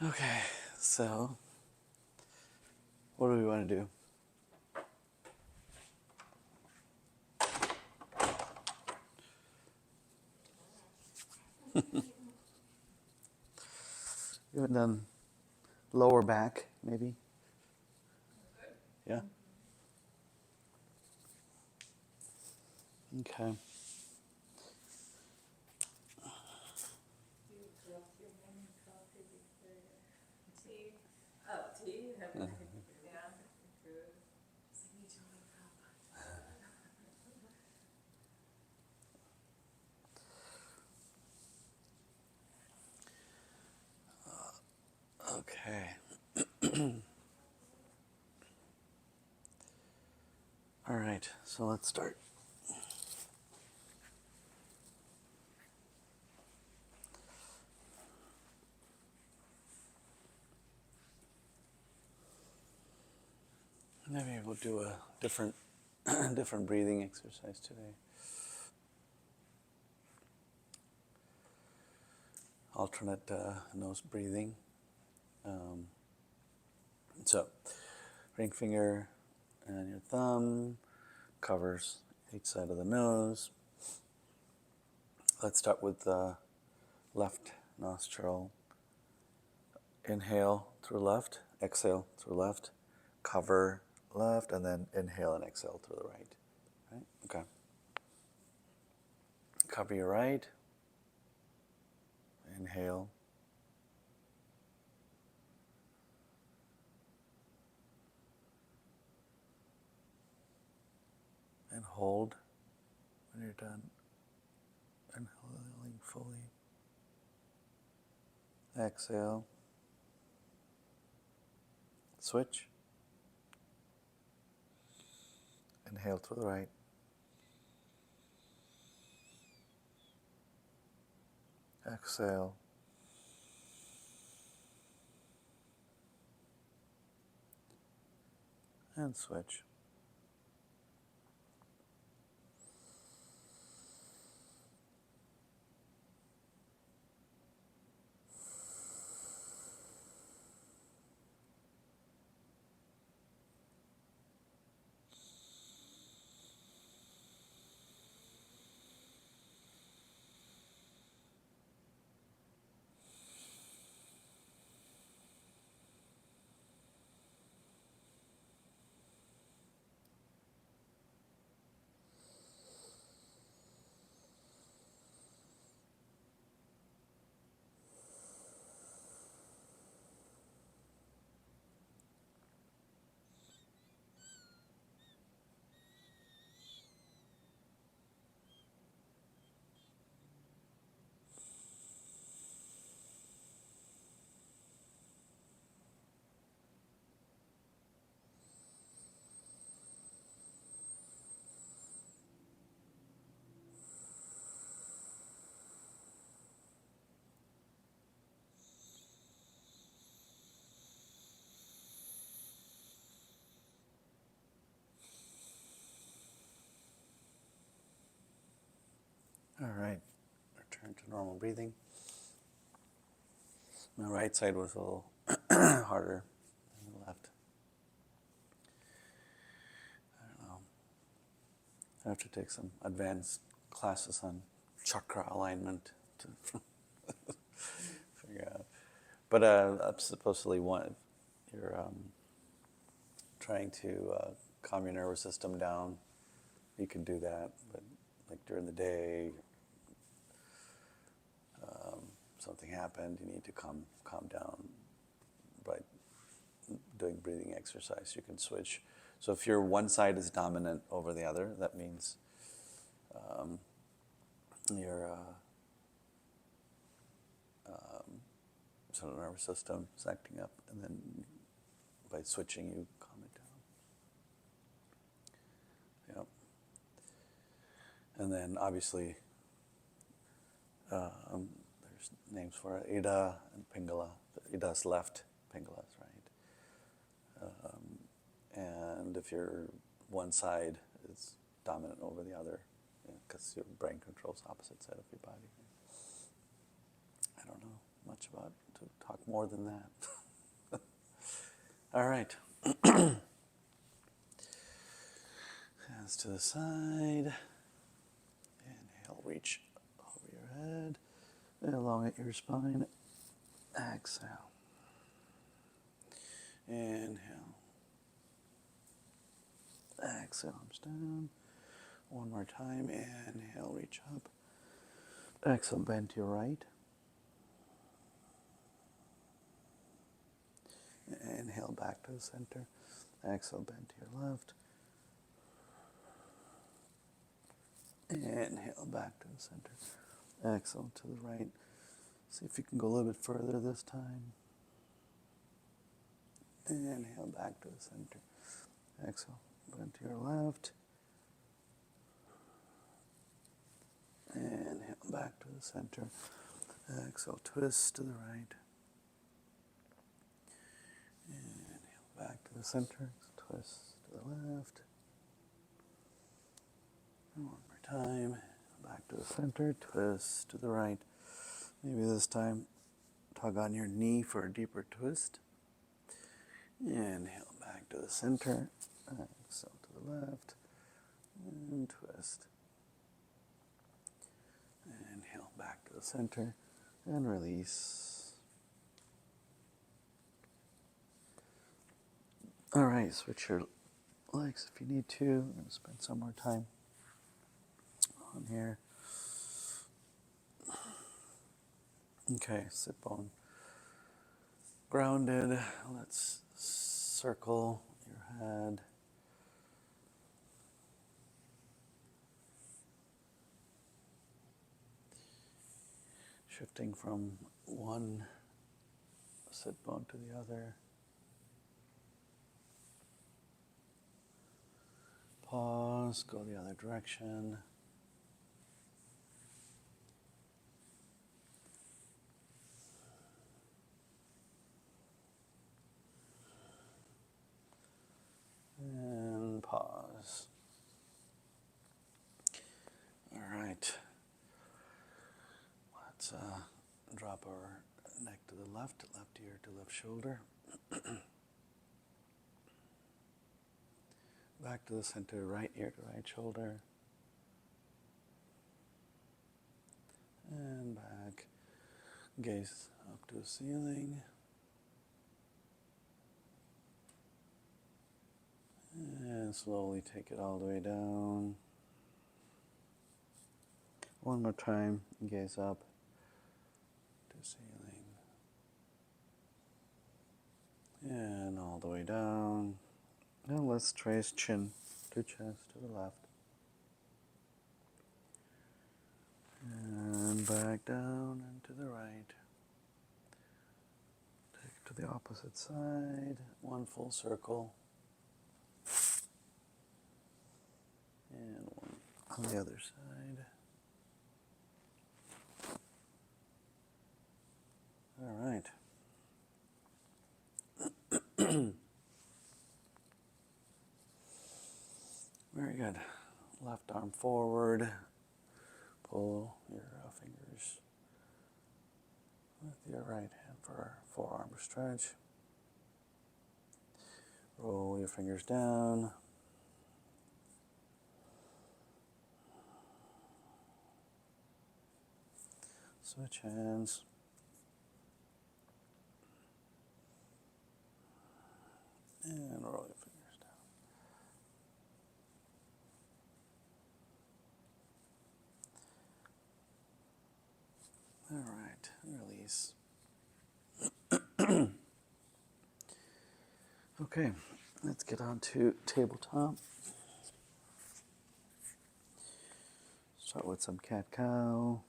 Okay, so what do we want to do? You haven't done lower back, maybe? Yeah? Okay. You dropped your morning coffee before tea. Oh, tea? Yeah, good. So I need to wake up. Okay. All right, so let's start. Maybe we'll do a different different breathing exercise today. Alternate nose breathing. Um, so, ring finger and your thumb covers each side of the nose. Let's start with the left nostril. Inhale through left, exhale through left, cover left, and then inhale and exhale through the right. Right? Okay. Cover your right. Inhale. And hold when you're done. Inhaling fully. Exhale. Switch. Inhale to the right. Exhale. And switch. All right. Return to normal breathing. My right side was a little harder than the left. I don't know. I have to take some advanced classes on chakra alignment to figure out. But supposedly, you're trying to calm your nervous system down. You can do that, but like during the day, something happened. You need to calm down by doing breathing exercise. You can switch. So if your one side is dominant over the other, that means your central nervous system is acting up, and then by switching, you calm it down. Yep. And then obviously, there's names for it, Ida and Pingala. Ida's left, Pingala's right. And if your one side is dominant over the other, because your brain controls the opposite side of your body. I don't know much about to talk more than that. All right. Hands to the side. Inhale, reach over your head. Elongate your spine. Exhale. Inhale. Exhale, arms down. One more time. Inhale, reach up. Exhale, bend to your right. Inhale, back to the center. Exhale, bend to your left. Inhale, back to the center. Exhale to the right. See if you can go a little bit further this time. Inhale, back to the center. Exhale, bend to your left. Inhale, back to the center. Exhale, twist to the right. Inhale, back to the center. Twist to the left. One more time. Back to the center. Twist to the right. Maybe this time tug on your knee for a deeper twist. Inhale, back to the center. Exhale to the left. And twist. Inhale, back to the center. And release. All right, switch your legs if you need to. I'm going to spend some more time on here. Okay, sit bone grounded. Let's circle your head. Shifting from one sit bone to the other. Pause, go the other direction. And pause. All right. Let's drop our neck to the left ear to left shoulder. Back to the center, right ear to right shoulder. And back. Gaze up to the ceiling. And slowly take it all the way down. One more time, gaze up to ceiling. And all the way down. Now let's trace chin to chest to the left. And back down and to the right. Take it to the opposite side. One full circle. And one on the other side. All right. Very good. Left arm forward. Pull your fingers with your right hand for our forearm stretch. Roll your fingers down. Switch hands. And roll your fingers down. All right, release. Okay, let's get on to tabletop. Start with some cat-cow.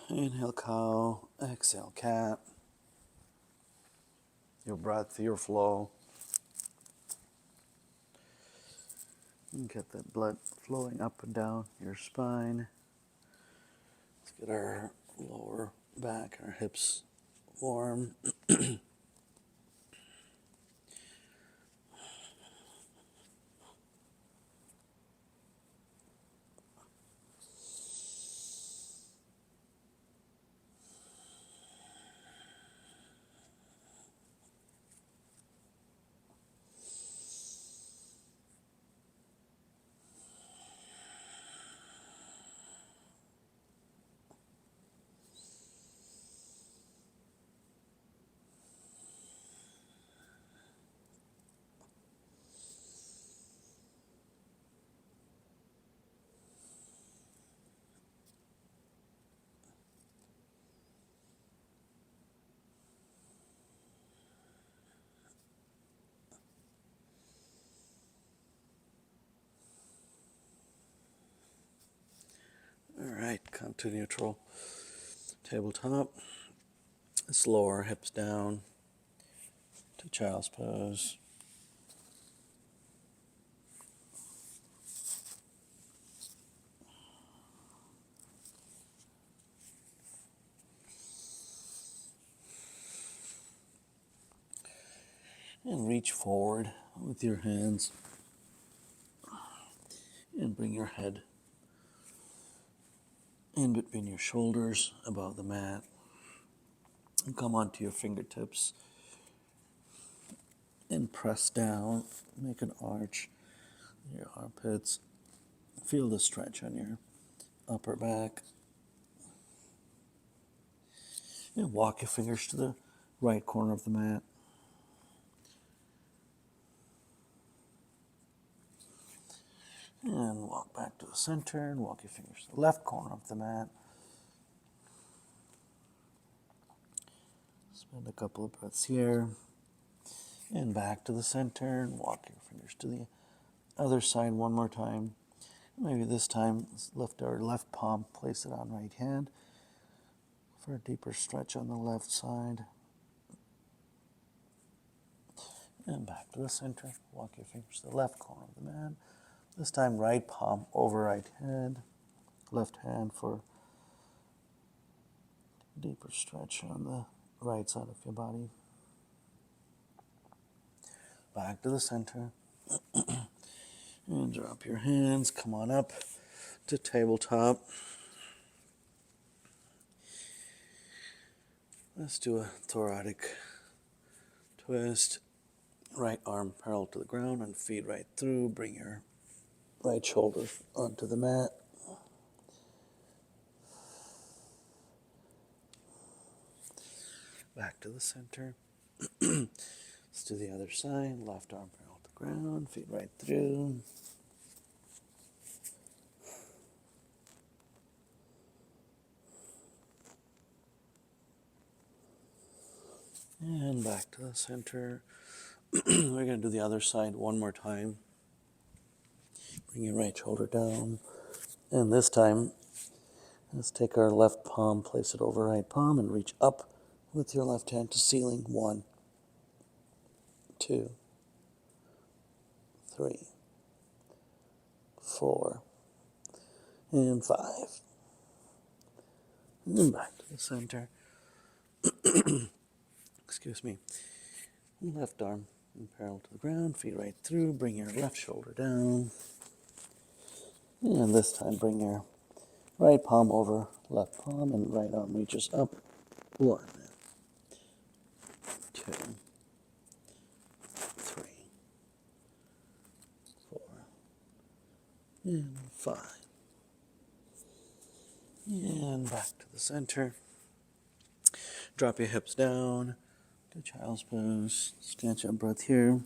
Inhale cow, exhale cat. Your breath, your flow. And get that blood flowing up and down your spine. Let's get our lower back, our hips warm. to neutral. Tabletop. Let's lower hips down to child's pose. And reach forward with your hands and bring your head in between your shoulders above the mat. And come onto your fingertips and press down. Make an arch in your armpits. Feel the stretch on your upper back. And walk your fingers to the right corner of the mat. And walk back to the center and walk your fingers to the left corner of the mat. Spend a couple of breaths here. And back to the center and walk your fingers to the other side one more time. Maybe this time lift our left palm, place it on right hand for a deeper stretch on the left side. And back to the center. Walk your fingers to the left corner of the mat. This time right palm over right hand. Left hand for a deeper stretch on the right side of your body. Back to the center. And drop your hands. Come on up to tabletop. Let's do a thoracic twist. Right arm parallel to the ground and feet right through. Bring your right shoulder onto the mat. Back to the center. Let's do the other side. Left arm parallel to the ground, feet right through. And back to the center. We're going to do the other side one more time. Bring your right shoulder down. And this time, let's take our left palm, place it over right palm, and reach up with your left hand to ceiling. 1, 2, 3, 4, and 5. And back to the center. Excuse me. Left arm parallel to the ground, feet right through. Bring your left shoulder down. And this time bring your right palm over left palm and right arm reaches up. 1, 2, 3, 4, and 5. And back to the center. Drop your hips down to child's pose. Catch your breath here.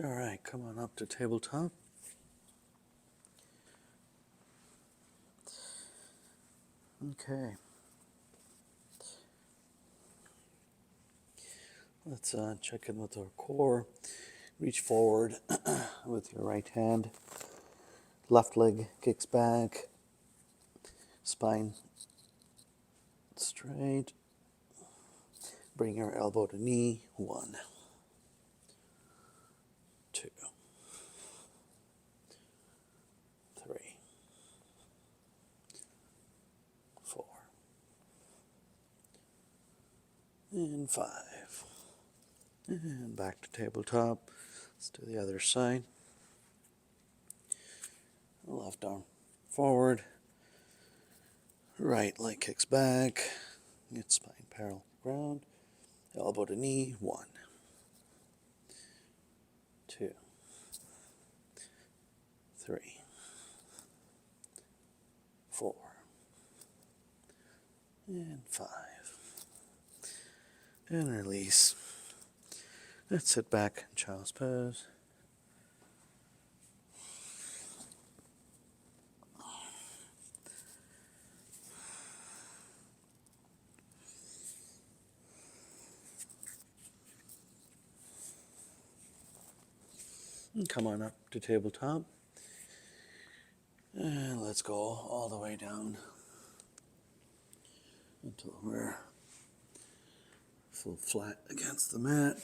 All right, come on up to tabletop. Okay. Let's check in with our core. Reach forward with your right hand. Left leg kicks back. Spine straight. Bring your elbow to knee. 1, 2, 3, 4, and 5. And back to tabletop. Let's do the other side. Left arm forward. Right leg kicks back. Get spine parallel to the ground. Elbow to knee. 1, 2, 3, 4, and 5. And release. Let's sit back in child's pose. And come on up to tabletop. And let's go all the way down until we're full flat against the mat.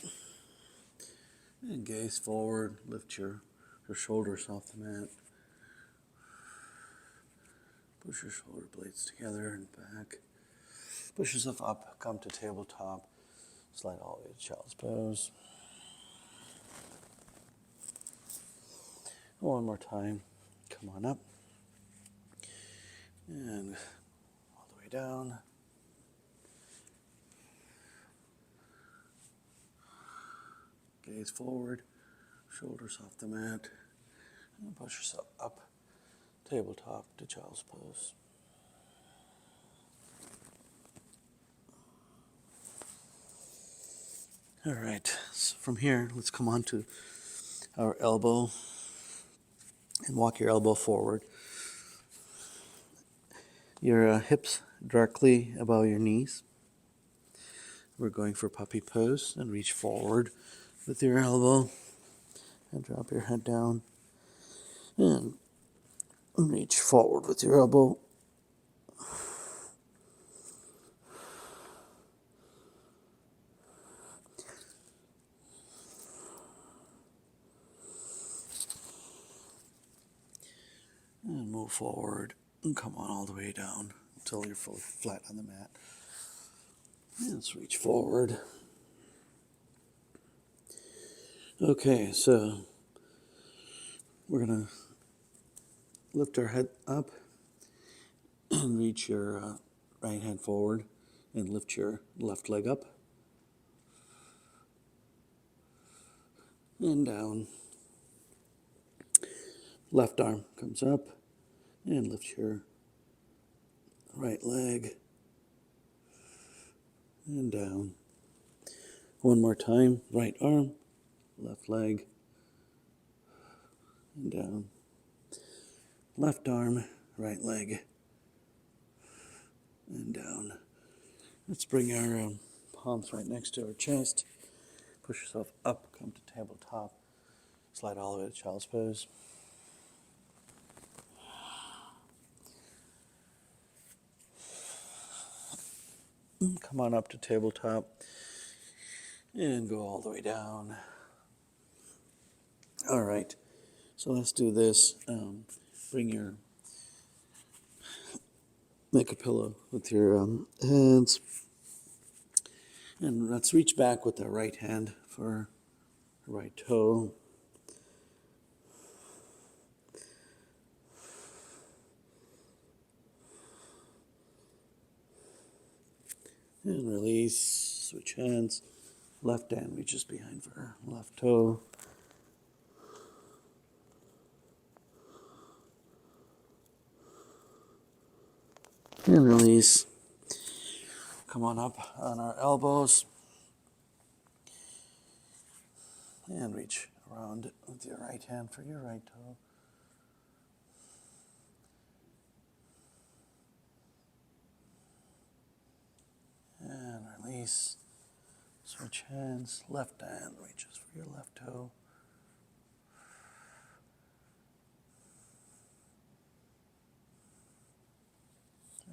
And gaze forward, lift your shoulders off the mat. Push your shoulder blades together and back. Push yourself up, come to tabletop. Slide all the way to child's pose. One more time. Come on up. And all the way down. Gaze forward, shoulders off the mat. And push yourself up, tabletop to child's pose. All right, so from here, let's come on to our elbow and walk your elbow forward. Your hips directly above your knees. We're going for puppy pose and reach forward with your elbow and drop your head down and reach forward with your elbow. And move forward and come on all the way down until you're fully flat on the mat. And let's reach forward. Okay, so we're going to lift our head up and reach your right hand forward and lift your left leg up and down. Left arm comes up and lift your right leg and down. One more time, right arm, left leg and down. Left arm, right leg and down. Let's bring our palms right next to our chest. Push yourself up, come to tabletop. Slide all the way to child's pose. Come on up to tabletop and go all the way down. All right, so let's do this. Make a pillow with your hands. And let's reach back with the right hand for the right toe. And release, switch hands. Left hand reaches behind for left toe. And release. Come on up on our elbows. And reach around with your right hand for your right toe. And release. Switch hands. Left hand reaches for your left toe.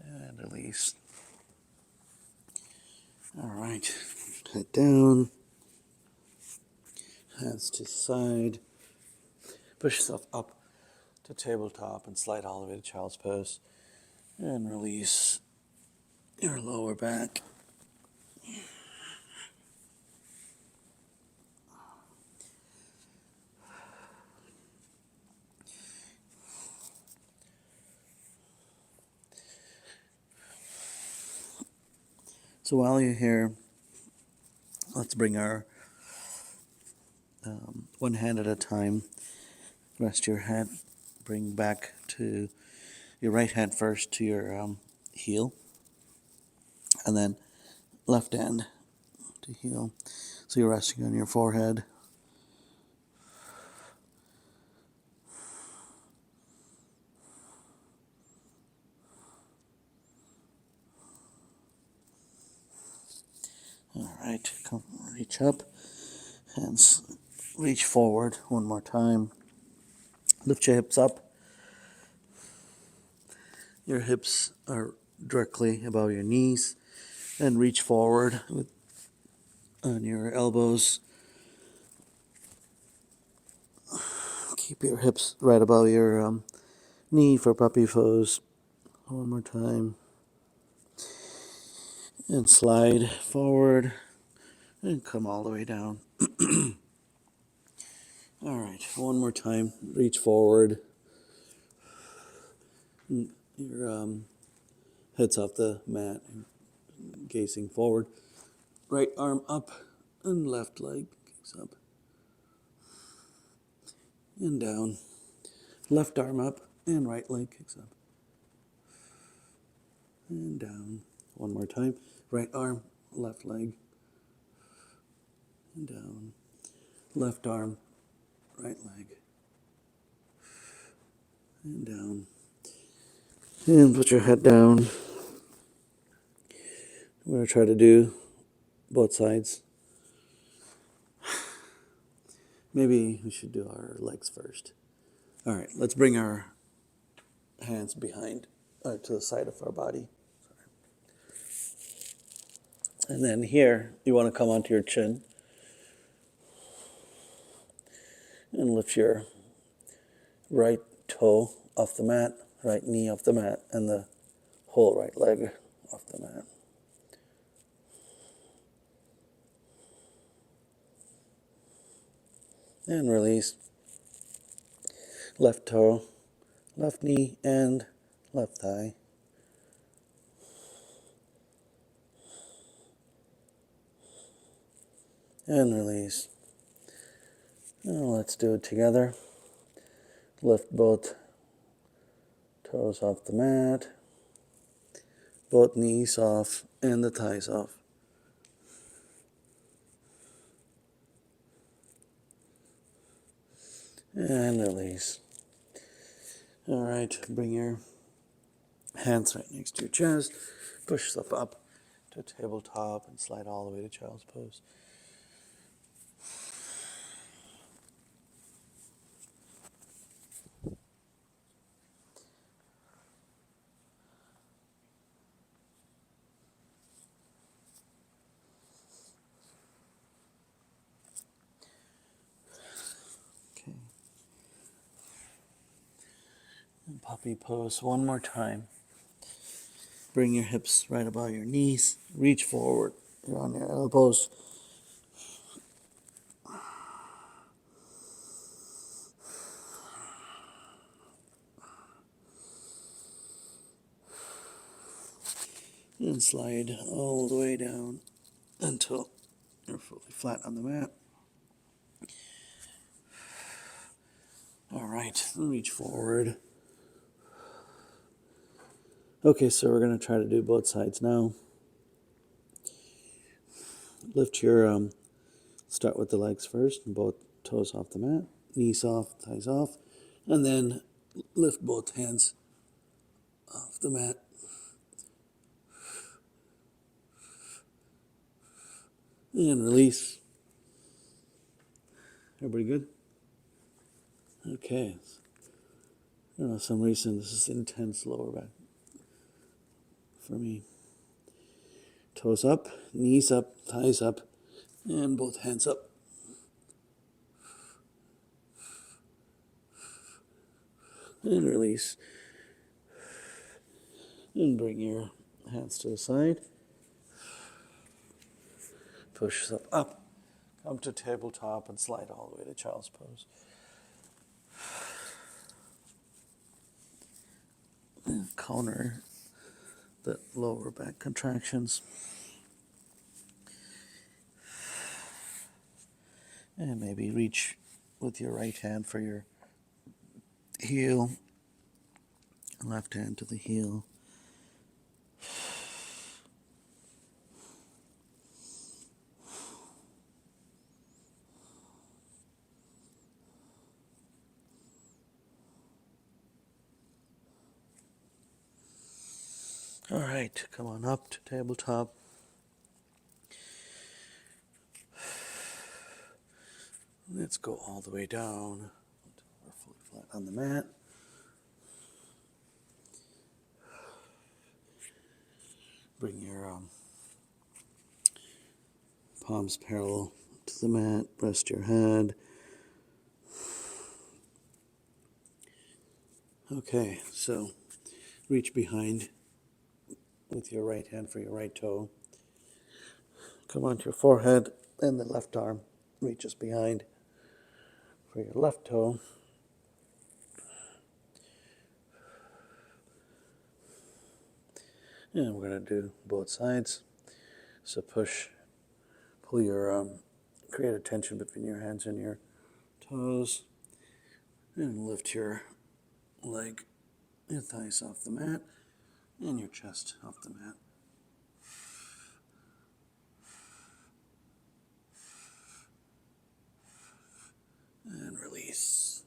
And release. All right. Head down. Hands to the side. Push yourself up to tabletop and slide all the way to child's pose. And release your lower back. So while you're here, let's bring our one hand at a time. Rest your head. Bring back to your right hand first to your heel. And then left hand to heel. So you're resting on your forehead. All right, come reach up, hands reach forward one more time. Lift your hips up. Your hips are directly above your knees, and reach forward on your elbows. Keep your hips right above your knee for puppy pose. One more time. And slide forward and come all the way down. All right, one more time. Reach forward. Your head's off the mat, gazing forward. Right arm up and left leg kicks up and down. Left arm up and right leg kicks up and down. One more time. Right arm, left leg and down. Left arm, right leg and down. And put your head down. We're going to try to do both sides. Maybe we should do our legs first. All right, let's bring our hands behind to the side of our body. And then here, you want to come onto your chin and lift your right toe off the mat, right knee off the mat, and the whole right leg off the mat. And release. Left toe, left knee, and left thigh. And release. Now let's do it together. Lift both toes off the mat, both knees off, and the thighs off. And release. All right, bring your hands right next to your chest. Push yourself up to tabletop and slide all the way to child's pose. Okay. And puppy pose one more time. Bring your hips right above your knees. Reach forward. You're on your elbows. And slide all the way down until you're fully flat on the mat. All right, reach forward. Okay, so we're going to try to do both sides now. Lift your, start with the legs first, and both toes off the mat, knees off, thighs off, and then lift both hands off the mat. And release. Everybody good? Okay. I don't know, for some reason this is intense lower back for me. Toes up, knees up, thighs up, and both hands up. And release. And bring your hands to the side. Push yourself up. Come to tabletop and slide all the way to child's pose. And counter the lower back contractions. And maybe reach with your right hand for your heel. Left hand to the heel. All right, come on up to tabletop. Let's go all the way down. We're fully flat on the mat. Bring your palms parallel to the mat. Rest your head. Okay, so reach behind with your right hand for your right toe. Come onto your forehead, and the left arm reaches behind for your left toe. And we're going to do both sides. So pull your, create a tension between your hands and your toes. And lift your leg, your thighs off the mat, and your chest off the mat. And release.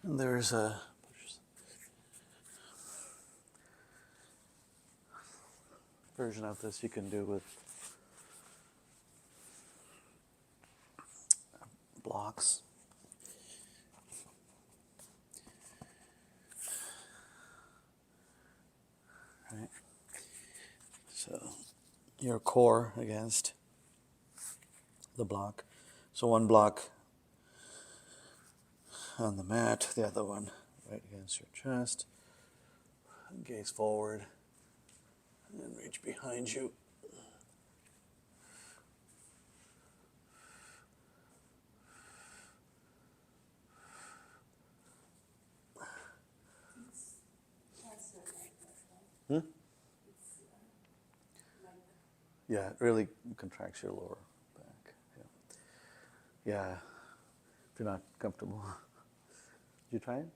And there's a version of this you can do with blocks. Right? So your core against the block. So one block on the mat, the other one right against your chest. Gaze forward and reach behind you. Hmm? Yeah, it really contracts your lower back. Yeah. Yeah. If you're not comfortable. Did you try it?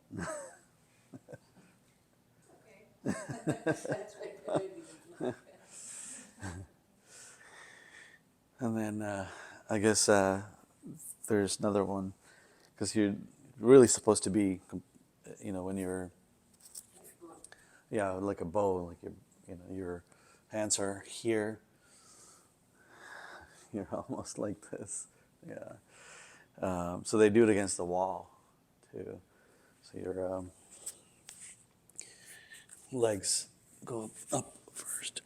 And then I guess there's another one, because you're really supposed to be, when you're, yeah, like a bow, like your hands are here. You're almost like this, yeah. So they do it against the wall, too. So your legs go up first.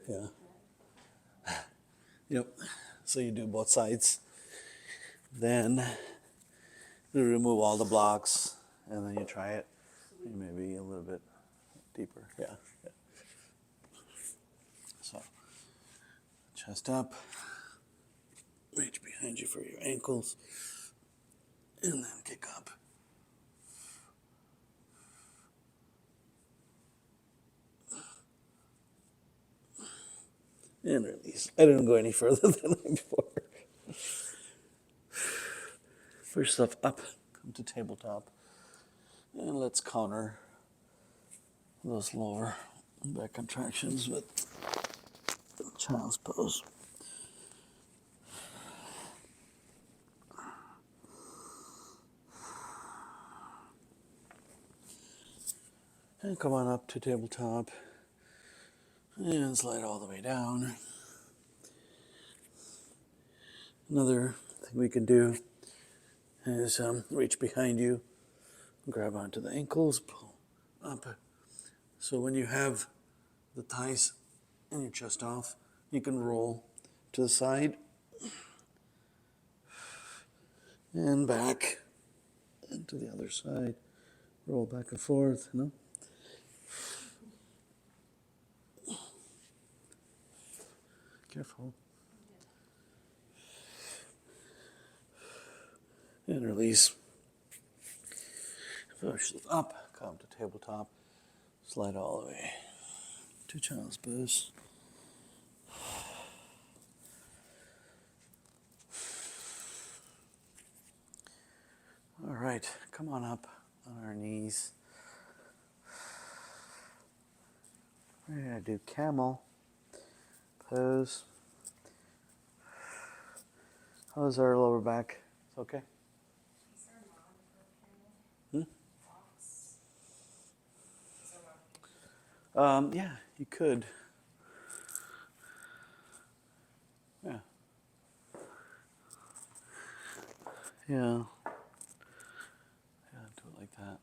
Yeah. Yep. So you do both sides. Then you remove all the blocks, and then you try it. Maybe a little bit deeper. Yeah. Yeah. So chest up. Reach behind you for your ankles, and then kick up. And release. I didn't go any further than before. Push yourself up, come to tabletop, and let's counter those lower back contractions with child's pose. And come on up to tabletop, and slide all the way down. Another thing we can do is reach behind you, grab onto the ankles, pull up. So when you have the thighs and your chest off, you can roll to the side and back and to the other side. Roll back and forth, Careful. And release. Push up, come to tabletop, slide all the way to child's pose. All right, come on up on our knees. We're going to do camel pose. How's our lower back? It's okay? Is there a mod for camel? Hmm? Fox? Is there a modification? Yeah, you could. Yeah. Yeah. Yeah, do it like that.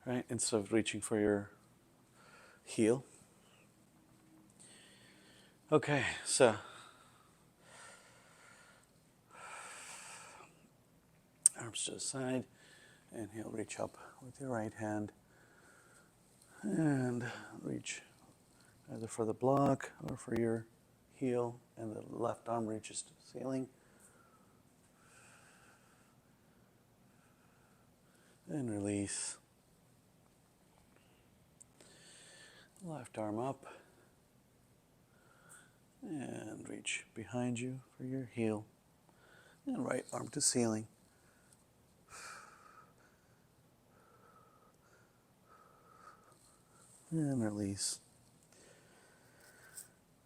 Right, instead of reaching for your heel. Okay, so arms to the side, and he'll reach up with your right hand and reach either for the block or for your heel, and the left arm reaches to the ceiling. And release. Left arm up and reach behind you for your heel, and right arm to ceiling. And release.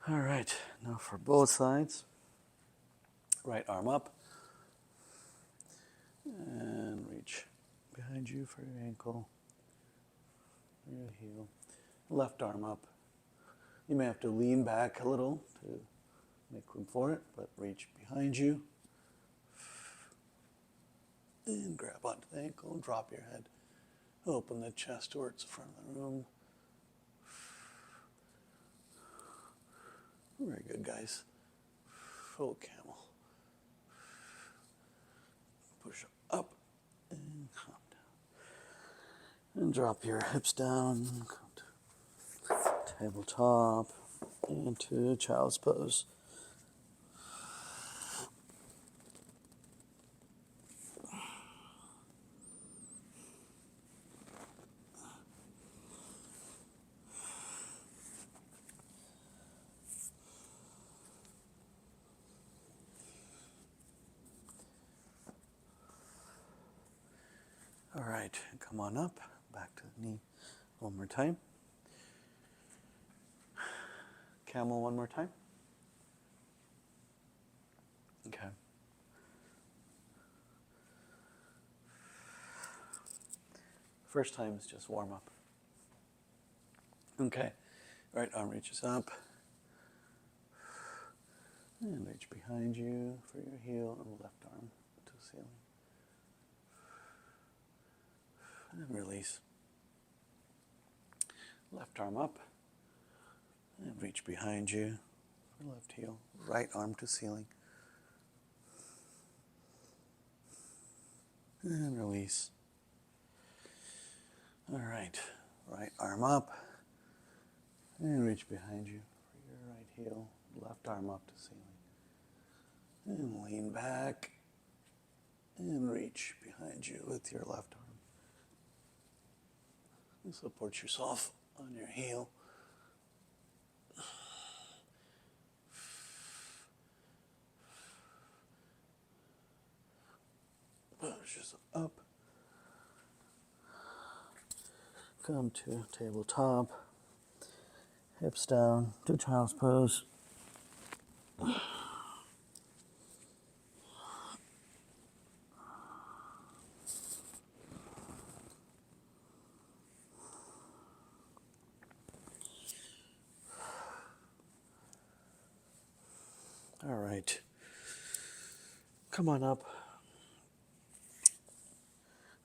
All right, now for both sides. Right arm up and reach behind you for your ankle, your heel. Left arm up. You may have to lean back a little to make room for it, but reach behind you. And grab onto the ankle and drop your head. Open the chest towards the front of the room. Very good, guys. Full camel. Push up and come down. And drop your hips down. Come to tabletop into child's pose. All right, come on up, back to the knee one more time. Camel one more time. Okay. First time is just warm up. Okay, right arm reaches up. And reach behind you for your heel and left arm to the ceiling. And release. Left arm up. And reach behind you for left heel. Right arm to ceiling. And release. All right. Right arm up. And reach behind you for your right heel. Left arm up to ceiling. And lean back. And reach behind you with your left arm. And support yourself on your heel. Push yourself up. Come to tabletop. Hips down to child's pose. All right. Come on up.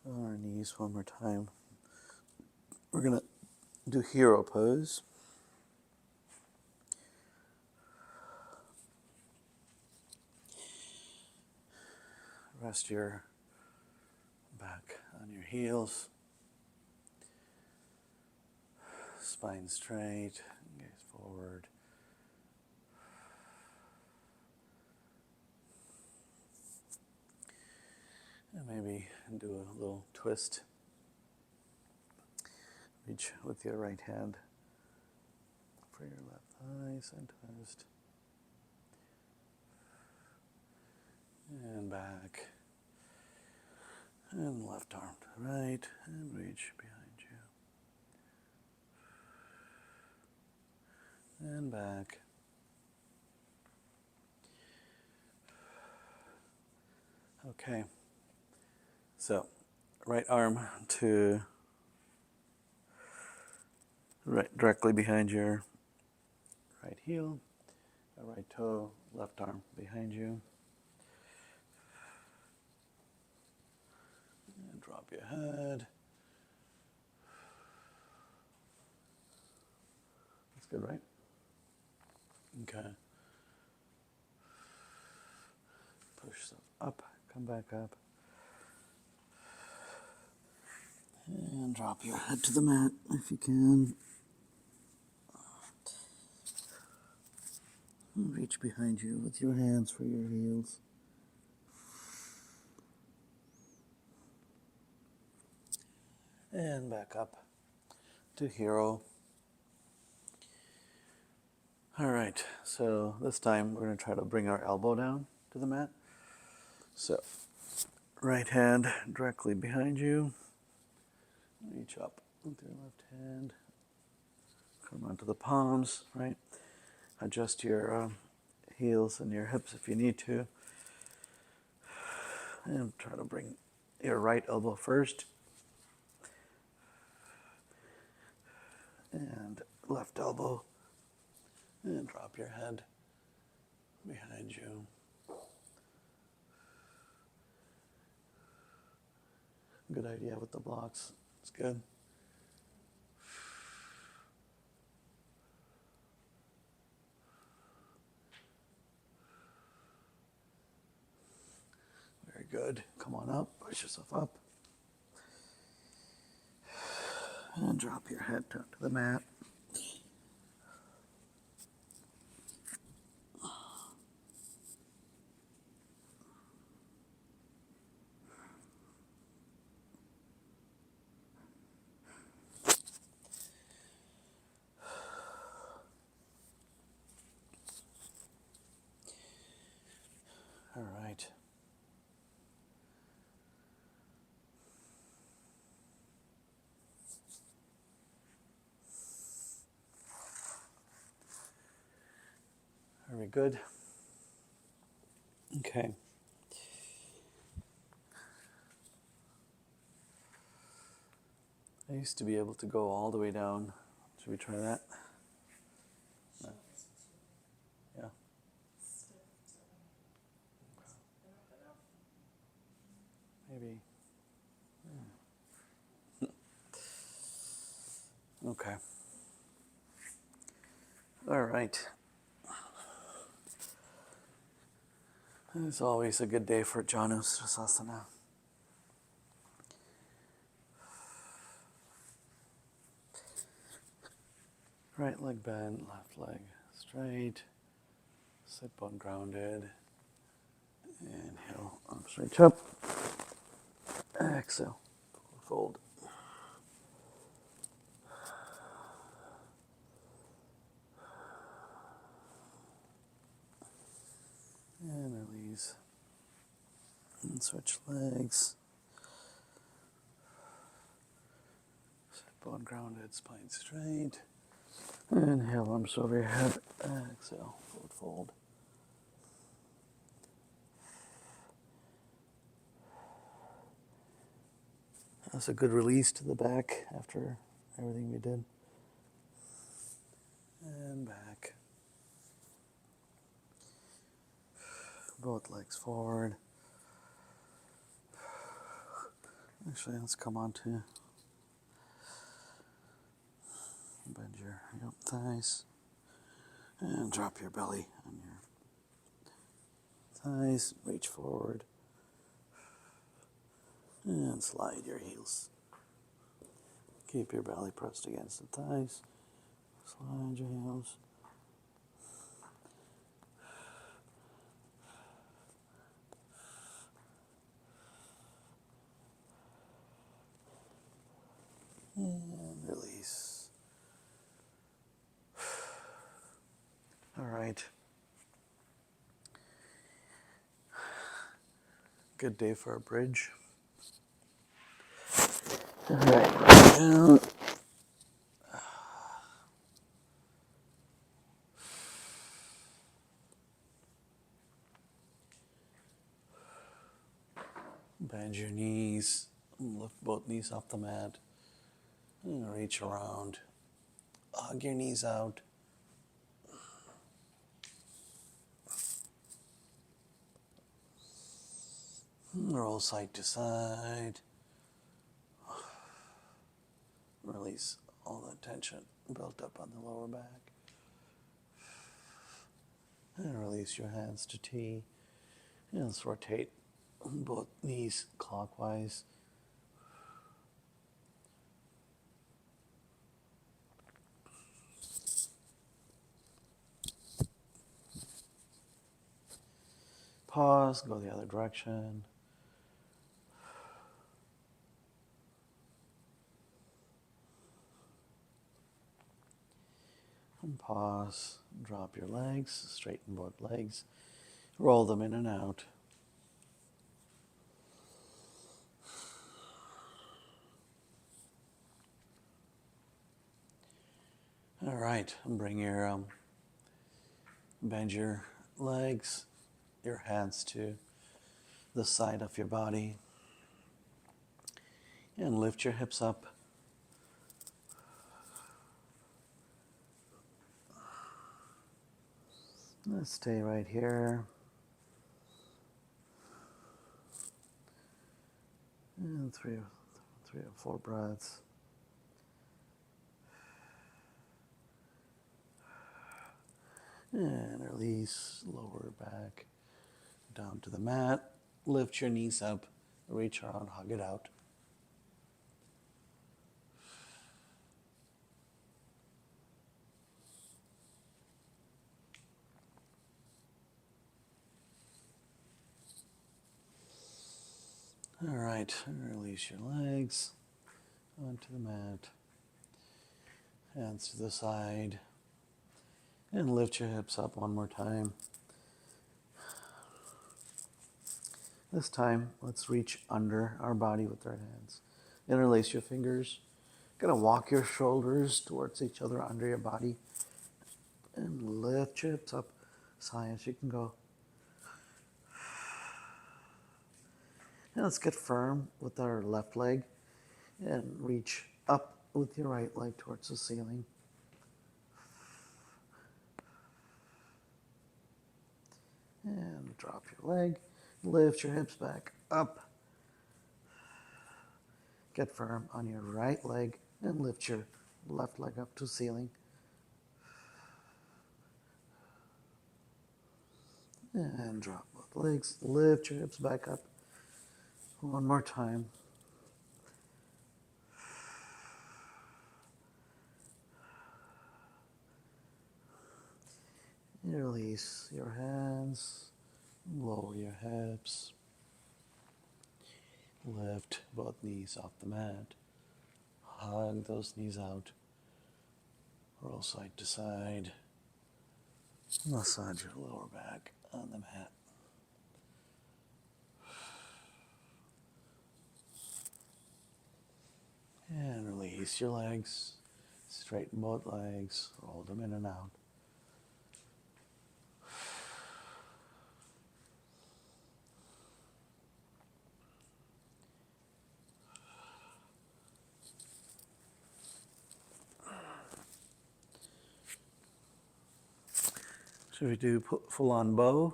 On our knees one more time. We're going to do hero pose. Rest your back on your heels. Spine straight. Gaze forward. And maybe do a little twist. Reach with your right hand for your left thigh, and twist. And back. And left arm to the right, and reach behind you. And back. Okay. So, right arm to right directly behind your right heel. Right toe, left arm behind you. And drop your head. That's good, right? Okay. Push yourself up, come back up. And drop your head to the mat if you can. And reach behind you with your hands for your heels. And back up to hero. All right, so this time we're going to try to bring our elbow down to the mat. So, right hand directly behind you. Reach up with your left hand. Come onto the palms, right? Adjust your heels and your hips if you need to. And try to bring your right elbow first. And left elbow. And drop your head behind you. Good idea with the blocks. It's good. Very good. Come on up. Push yourself up. And drop your head down to the mat. All right. Very good. Okay. I used to be able to go all the way down. Should we try that? No. Yeah. Maybe. Okay. All right. It's always a good day for Janushirasana. Right leg bent, left leg straight. Sit bone grounded. Inhale, arms reach up. Exhale, fold. And release. And switch legs. Sit bone grounded, spine straight. Inhale, arms over your head. Exhale, forward fold. That's a good release to the back after everything we did. And back. Both legs forward. Actually, let's come on to bend your thighs. And drop your belly on your thighs. Reach forward. And slide your heels. Keep your belly pressed against the thighs. Slide your heels. And release. All right. Good day for a bridge. All right, right down. Bend your knees. Lift both knees off the mat. And reach around. Hug your knees out. Roll side to side. Release all the tension built up on the lower back. And release your hands to T. And let's rotate both knees clockwise. Pause, go the other direction. And pause, drop your legs, straighten both legs, roll them in and out. All right, and bring your, bend your legs, your hands to the side of your body, and lift your hips up. Let's stay right here. And three or four breaths. And release, lower back down to the mat. Lift your knees up, reach around, hug it out. All right, release your legs onto the mat. Hands to the side. And lift your hips up one more time. This time, let's reach under our body with our hands. Interlace your fingers. Gonna walk your shoulders towards each other under your body. And lift your hips up as high as you can go. And let's get firm with our left leg and reach up with your right leg towards the ceiling. And drop your leg. Lift your hips back up. Get firm on your right leg and lift your left leg up to ceiling. And drop both legs. Lift your hips back up. One more time. And release your hands. Lower your hips. Lift both knees off the mat. Hug those knees out. Roll side to side. Massage your lower back on the mat. And release your legs. Straighten both legs. Roll them in and out. Should we do full-on bow?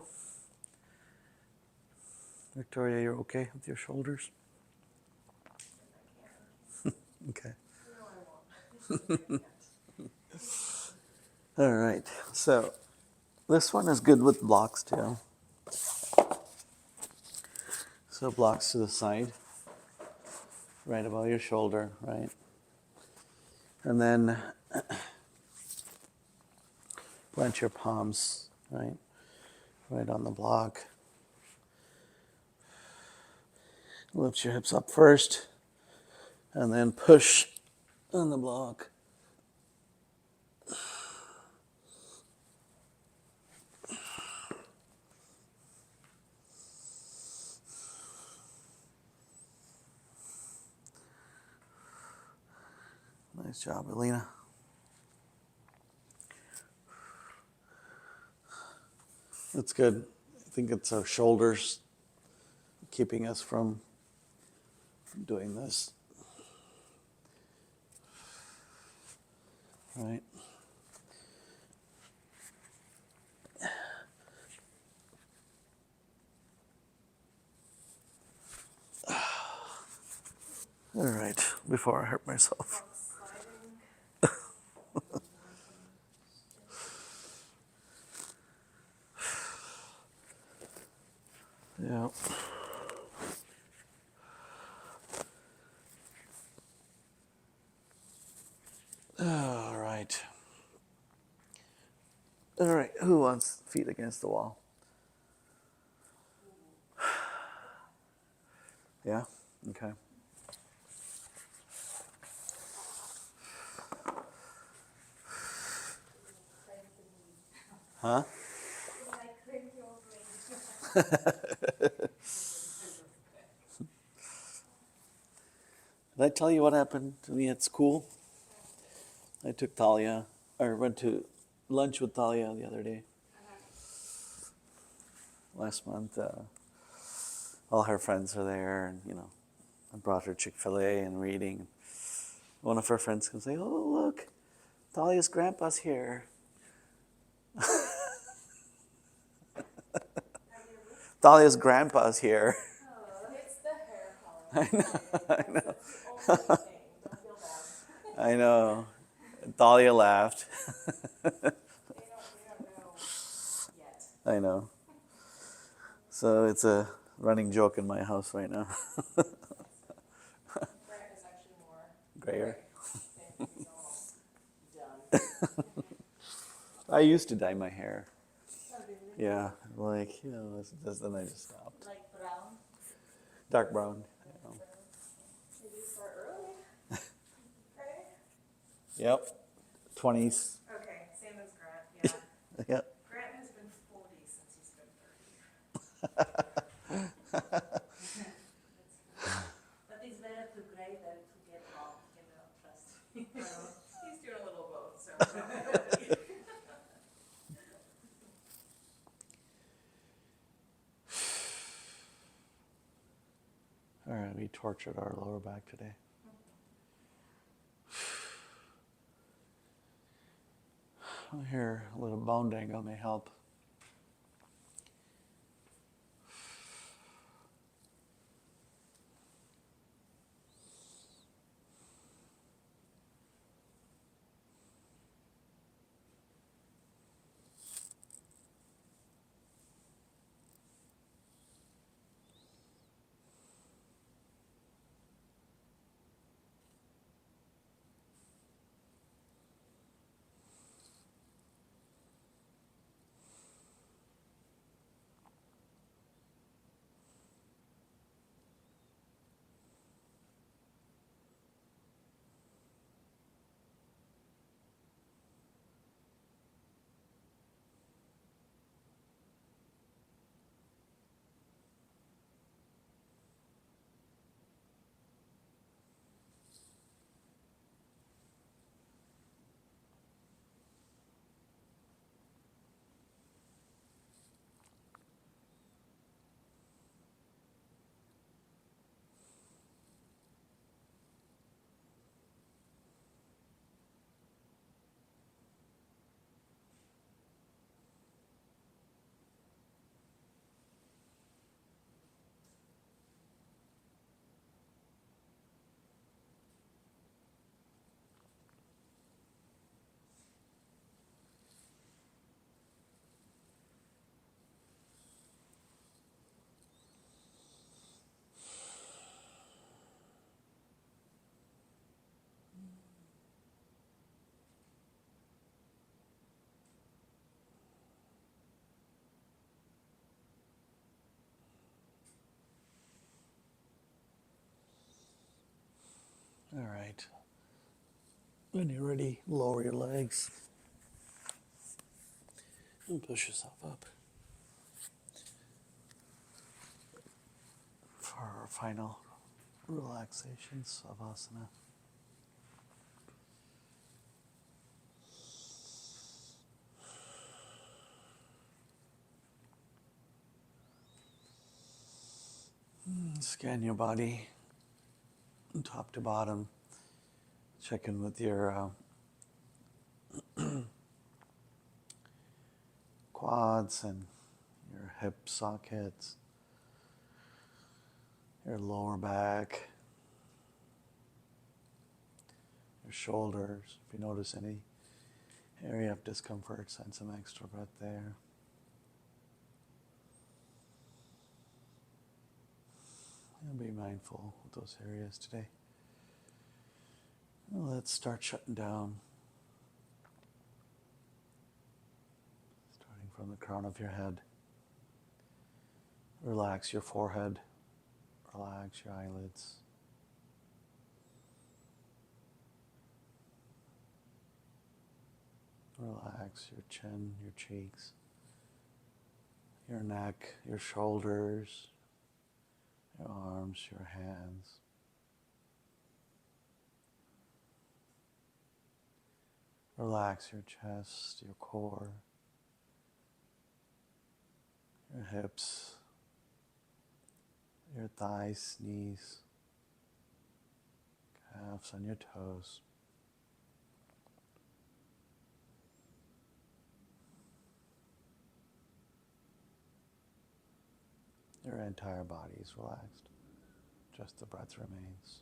Victoria, you're okay with your shoulders? Okay. No, I won't. All right. So this one is good with blocks too. So blocks to the side, right above your shoulder, right? And then plant your palms, right? Right on the block. Lift your hips up first, and then push on the block. Nice job, Alina. That's good. I think it's our shoulders keeping us from doing this. Right. All right, before I hurt myself. Yeah. All right. All right, who wants feet against the wall? Yeah? Okay. Huh? Did I tell you what happened to me at school? I took Talia, or went to lunch with Talia the other day, last month. All her friends are there, and I brought her Chick-fil-A and reading. One of her friends can say, "Oh, look, Talia's grandpa's here." Talia's grandpa's here. Oh, it's the hair color. I know. I know. That's the only thing. Don't feel bad. I know. Talia laughed. They don't know yet. I know. So it's a running joke in my house right now. Brett is actually more Grayer. gray. He's almost done. I used to dye my hair. Oh, really? Yeah, like, then I just stopped. Like brown? Dark brown. Maybe start early. Okay. Yep. 20s. Okay, same as Grant, yeah. Yep. Grant has been 40 since he's been 30. But it's better to gray than to get long, trust me. He's doing a little both, so. All right, we tortured our lower back today. Here, a little bone dangle may help. All right. When you're ready, lower your legs and push yourself up for our final relaxations of asana. Scan your body, top to bottom. Check in with your quads and your hip sockets, your lower back, your shoulders. If you notice any area of discomfort, send some extra breath there. And be mindful of those areas today. Well, let's start shutting down. Starting from the crown of your head. Relax your forehead. Relax your eyelids. Relax your chin, your cheeks, your neck, your shoulders, your arms, your hands. Relax your chest, your core, your hips, your thighs, knees, calves, and your toes. Your entire body is relaxed. Just the breath remains.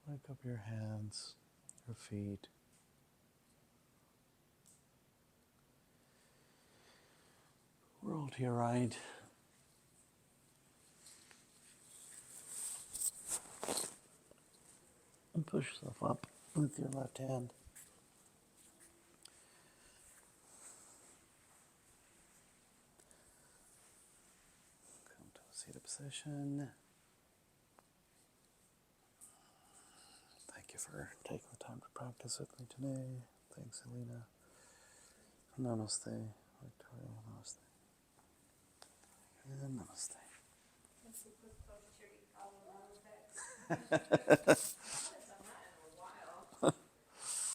Wake up your hands, your feet. Roll to your right. And push yourself up with your left hand. Come to a seated position. Thank you for taking the time to practice with me today. Thanks, Elena. Namaste. Victoria, namaste. And namaste. Let's see, quick photo, sure you follow along with that.